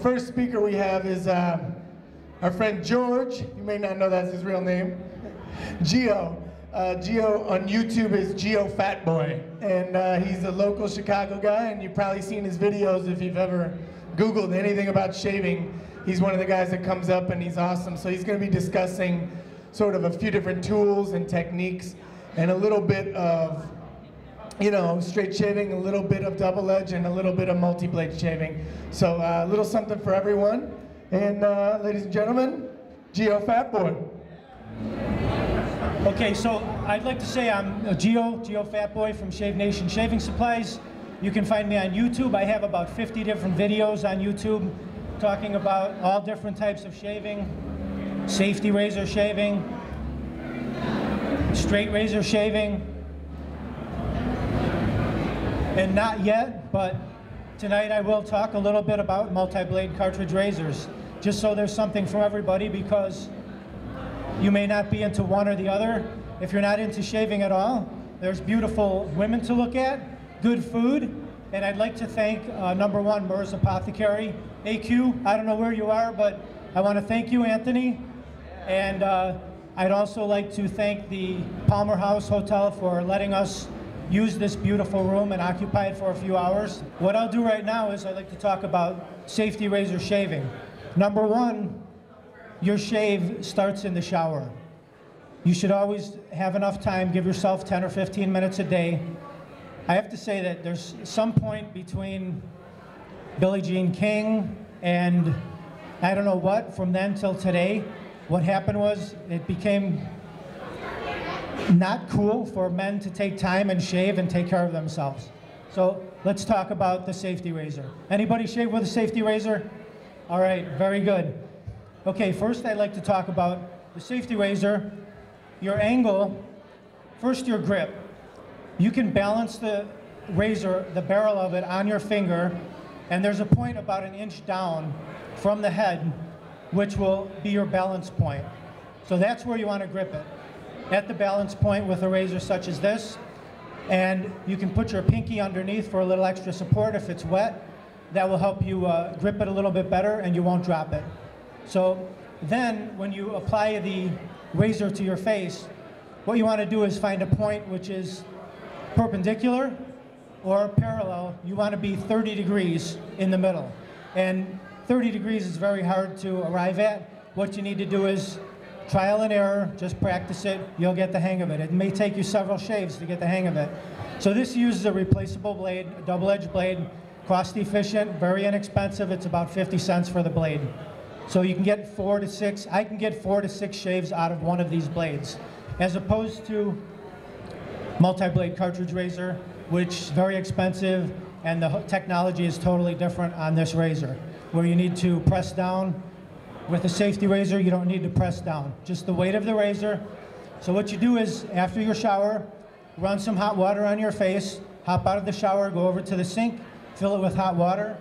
first speaker we have is our friend George. You may not know that's his real name. Geo. Geo on YouTube is Geo Fatboy, and he's a local Chicago guy, and you've probably seen his videos if you've ever Googled anything about shaving. He's one of the guys that comes up, and he's awesome. So he's going to be discussing sort of a few different tools and techniques, and a little bit of, you know, straight shaving, a little bit of double edge, and a little bit of multi-blade shaving. So a little something for everyone. And ladies and gentlemen, Geo Fatboy. Okay, so I'd like to say I'm Geo Fatboy from Shave Nation Shaving Supplies. You can find me on YouTube. I have about 50 different videos on YouTube talking about all different types of shaving, safety razor shaving, straight razor shaving, and not yet, but tonight I will talk a little bit about multi-blade cartridge razors, just so there's something for everybody, because you may not be into one or the other. If you're not into shaving at all, there's beautiful women to look at, good food, and I'd like to thank number one, Merz Apothecary. AQ, I don't know where you are, but I want to thank you, Anthony. And I'd also like to thank the Palmer House Hotel for letting us use this beautiful room and occupy it for a few hours. What I'll do right now is I'd like to talk about safety razor shaving. Number one, your shave starts in the shower. You should always have enough time, give yourself 10 or 15 minutes a day. I have to say that there's some point between Billie Jean King and I don't know what, from then till today, what happened was it became not cool for men to take time and shave and take care of themselves. So let's talk about the safety razor. Anybody shave with a safety razor? All right, very good. Okay, first I'd like to talk about the safety razor. Your angle, first your grip. You can balance the razor, the barrel of it, on your finger, and there's a point about 1 inch down from the head, which will be your balance point. So that's where you want to grip it, at the balance point with a razor such as this. And you can put your pinky underneath for a little extra support if it's wet. That will help you grip it a little bit better, and you won't drop it. So then when you apply the razor to your face, what you want to do is find a point which is perpendicular or parallel. You want to be 30 degrees in the middle. And 30 degrees is very hard to arrive at. What you need to do is trial and error, just practice it, you'll get the hang of it. It may take you several shaves to get the hang of it. So this uses a replaceable blade, a double-edged blade, cost efficient, very inexpensive. It's about 50 cents for the blade. So you can get 4 to 6, I can get 4 to 6 shaves out of one of these blades, as opposed to multi-blade cartridge razor, which is very expensive, and the technology is totally different on this razor, where you need to press down. With a safety razor, you don't need to press down, just the weight of the razor. So what you do is, after your shower, run some hot water on your face, hop out of the shower, go over to the sink, fill it with hot water,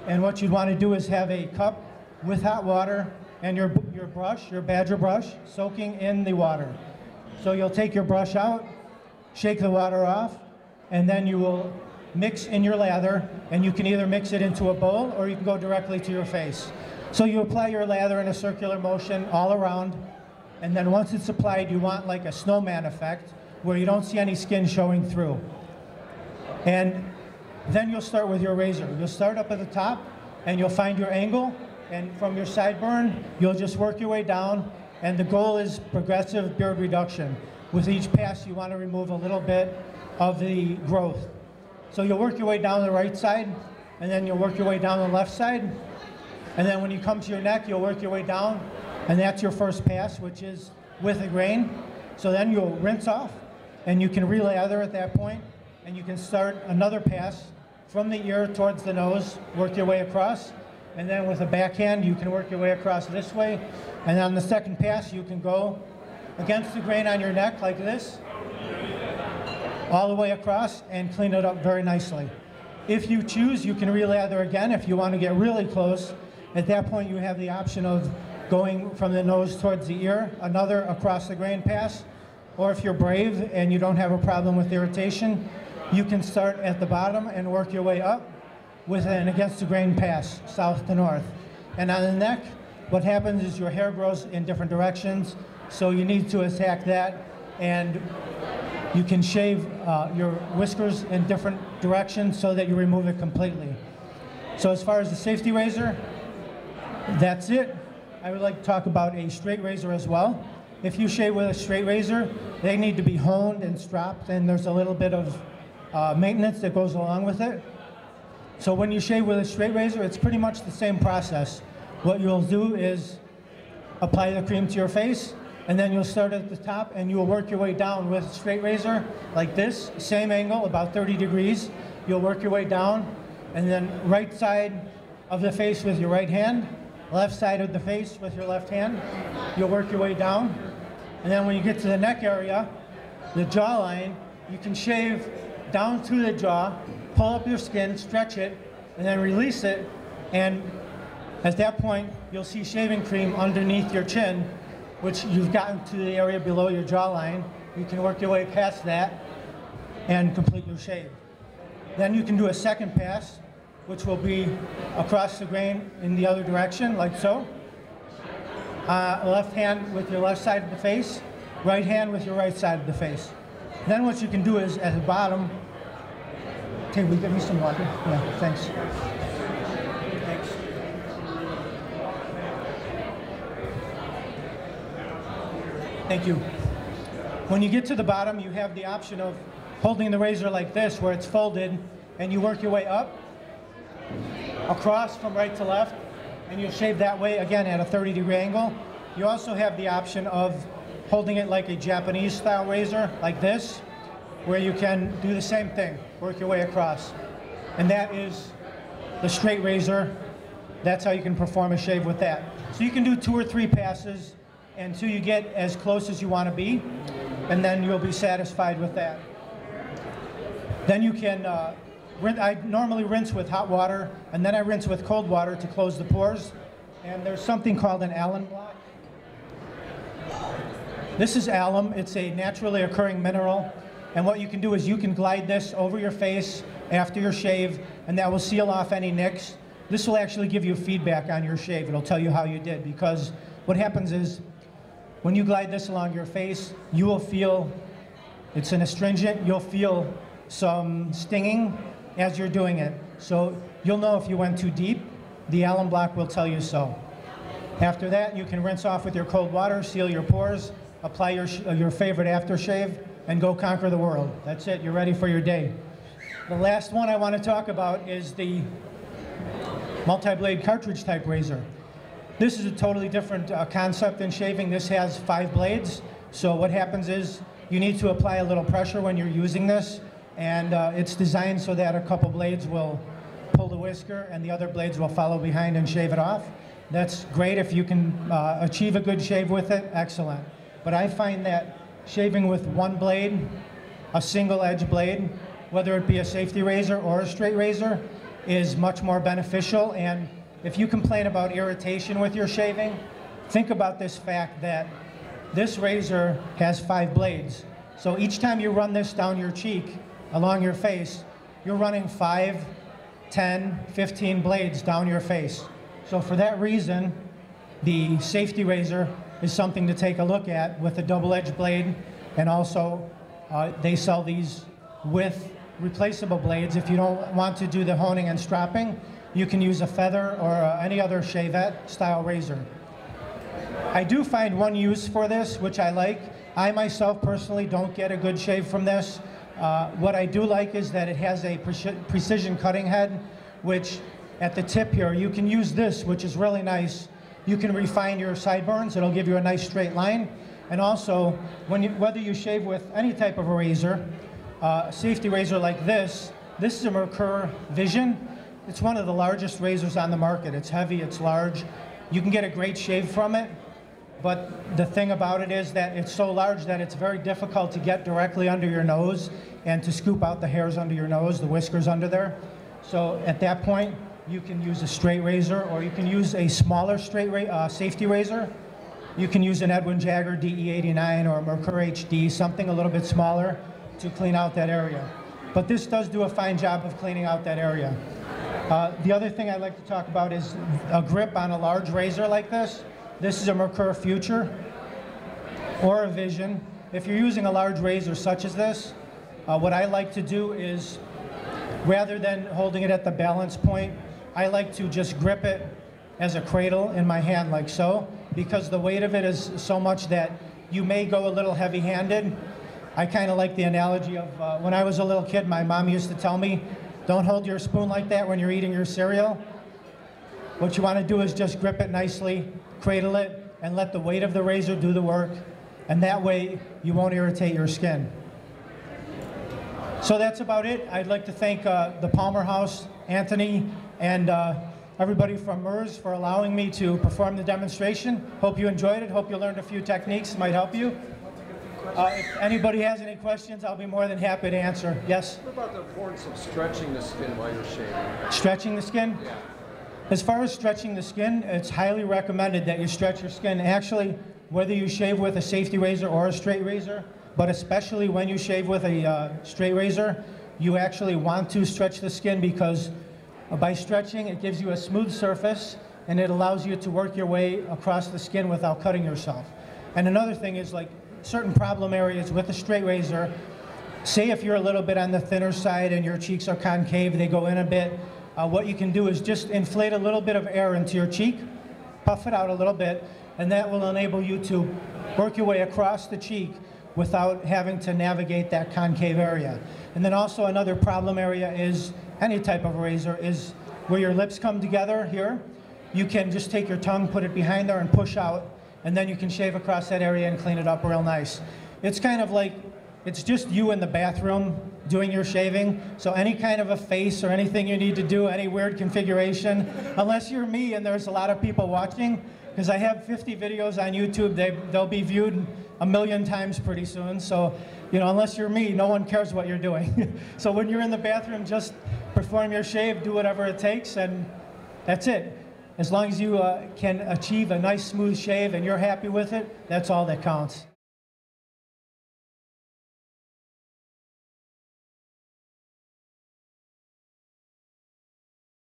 and what you'd want to do is have a cup with hot water and your brush, your badger brush, soaking in the water. So you'll take your brush out, shake the water off, and then you will mix in your lather, and you can either mix it into a bowl or you can go directly to your face. So you apply your lather in a circular motion all around, and then once it's applied, you want like a snowman effect where you don't see any skin showing through. And then you'll start with your razor. You'll start up at the top and you'll find your angle, and from your sideburn, you'll just work your way down, and the goal is progressive beard reduction. With each pass, you want to remove a little bit of the growth. So you'll work your way down the right side, and then you'll work your way down the left side, and then when you come to your neck, you'll work your way down, and that's your first pass, which is with a grain. So then you'll rinse off, and you can relather at that point, and you can start another pass from the ear towards the nose, work your way across, and then with a backhand, you can work your way across this way, and on the second pass, you can go against the grain on your neck like this, all the way across, and clean it up very nicely. If you choose, you can relather again if you want to get really close. At that point, you have the option of going from the nose towards the ear, another across the grain pass, or if you're brave and you don't have a problem with irritation, you can start at the bottom and work your way up with an against the grain pass, south to north. And on the neck, what happens is your hair grows in different directions, so you need to attack that, and you can shave your whiskers in different directions so that you remove it completely. So as far as the safety razor, that's it. I would like to talk about a straight razor as well. If you shave with a straight razor, they need to be honed and stropped, and there's a little bit of maintenance that goes along with it. So when you shave with a straight razor, it's pretty much the same process. What you'll do is apply the cream to your face, and then you'll start at the top and you'll work your way down with a straight razor like this, same angle, about 30 degrees. You'll work your way down, and then right side of the face with your right hand, left side of the face with your left hand. You'll work your way down, and then when you get to the neck area, the jawline, you can shave down to the jaw, pull up your skin, stretch it, and then release it, and at that point, you'll see shaving cream underneath your chin, which you've gotten to the area below your jawline. You can work your way past that and complete your shave. Then you can do a second pass, which will be across the grain in the other direction, like so. Left hand with your left side of the face, right hand with your right side of the face. Then what you can do is, at the bottom, okay, will you get me some water? Yeah, thanks. Thank you. When you get to the bottom, you have the option of holding the razor like this, where it's folded, and you work your way up, across from right to left, and you'll shave that way, again, at a 30-degree angle. You also have the option of holding it like a Japanese-style razor, like this, where you can do the same thing, work your way across. And that is the straight razor. That's how you can perform a shave with that. So you can do 2 or 3 passes until you get as close as you want to be, and then you'll be satisfied with that. Then you can, I normally rinse with hot water, and then I rinse with cold water to close the pores. And there's something called an alum block. This is alum. It's a naturally occurring mineral. And what you can do is you can glide this over your face after your shave, and that will seal off any nicks. This will actually give you feedback on your shave. It'll tell you how you did, because what happens is when you glide this along your face, you will feel, it's an astringent, you'll feel some stinging as you're doing it. So you'll know if you went too deep. The alum block will tell you so. After that, you can rinse off with your cold water, seal your pores, apply your favorite aftershave, and go conquer the world. That's it, you're ready for your day. The last one I want to talk about is the multi-blade cartridge type razor. This is a totally different concept than shaving. This has 5 blades. So what happens is you need to apply a little pressure when you're using this, and it's designed so that a couple blades will pull the whisker and the other blades will follow behind and shave it off. That's great if you can achieve a good shave with it, excellent. But I find that shaving with one blade, a single edge blade, whether it be a safety razor or a straight razor, is much more beneficial. And if you complain about irritation with your shaving, think about this fact that this razor has 5 blades. So each time you run this down your cheek, along your face, you're running 5, 10, 15 blades down your face. So for that reason, the safety razor is something to take a look at with a double-edged blade, and also they sell these with replaceable blades. If you don't want to do the honing and stropping, you can use a feather or any other shavette style razor. I do find one use for this, which I like. I myself personally don't get a good shave from this. What I do like is that it has a precision cutting head, which at the tip here, you can use this, which is really nice. You can refine your sideburns. It'll give you a nice straight line. And also, whether you shave with any type of a razor, safety razor like this is a Merz Vision. It's one of the largest razors on the market. It's heavy, it's large. You can get a great shave from it, but the thing about it is that it's so large that it's very difficult to get directly under your nose and to scoop out the hairs under your nose, the whiskers under there. So at that point, you can use a straight razor, or you can use a smaller safety razor. You can use an Edwin Jagger DE89 or a Merz HD, something a little bit smaller to clean out that area. But this does do a fine job of cleaning out that area. The other thing I'd like to talk about is a grip on a large razor like this. This is a Mercur Future or a Vision. If you're using a large razor such as this, what I like to do is, rather than holding it at the balance point, I like to just grip it as a cradle in my hand like so, because the weight of it is so much that you may go a little heavy-handed. I kind of like the analogy of when I was a little kid, my mom used to tell me, don't hold your spoon like that when you're eating your cereal. What you want to do is just grip it nicely, cradle it, and let the weight of the razor do the work, and that way you won't irritate your skin. So that's about it. I'd like to thank the Palmer House, Anthony, and everybody from Merz for allowing me to perform the demonstration. Hope you enjoyed it. Hope you learned a few techniques, might help you. If anybody has any questions, I'll be more than happy to answer. Yes? What about the importance of stretching the skin while you're shaving? Stretching the skin? Yeah. As far as stretching the skin, it's highly recommended that you stretch your skin. Actually, whether you shave with a safety razor or a straight razor, but especially when you shave with a straight razor, you actually want to stretch the skin, because by stretching, it gives you a smooth surface and it allows you to work your way across the skin without cutting yourself. And another thing is, like, certain problem areas with a straight razor, say if you're a little bit on the thinner side and your cheeks are concave, they go in a bit, what you can do is just inflate a little bit of air into your cheek, puff it out a little bit, and that will enable you to work your way across the cheek without having to navigate that concave area. And then also another problem area is any type of razor is where your lips come together here. You can just take your tongue, put it behind there and push out, and then you can shave across that area and clean it up real nice. It's kind of like, it's just you in the bathroom doing your shaving, so any kind of a face or anything you need to do, any weird configuration, unless you're me and there's a lot of people watching, because I have 50 videos on YouTube, they'll be viewed 1 million times pretty soon, so, you know, unless you're me, no one cares what you're doing. So when you're in the bathroom, just perform your shave, do whatever it takes, and that's it. As long as you can achieve a nice smooth shave and you're happy with it, that's all that counts.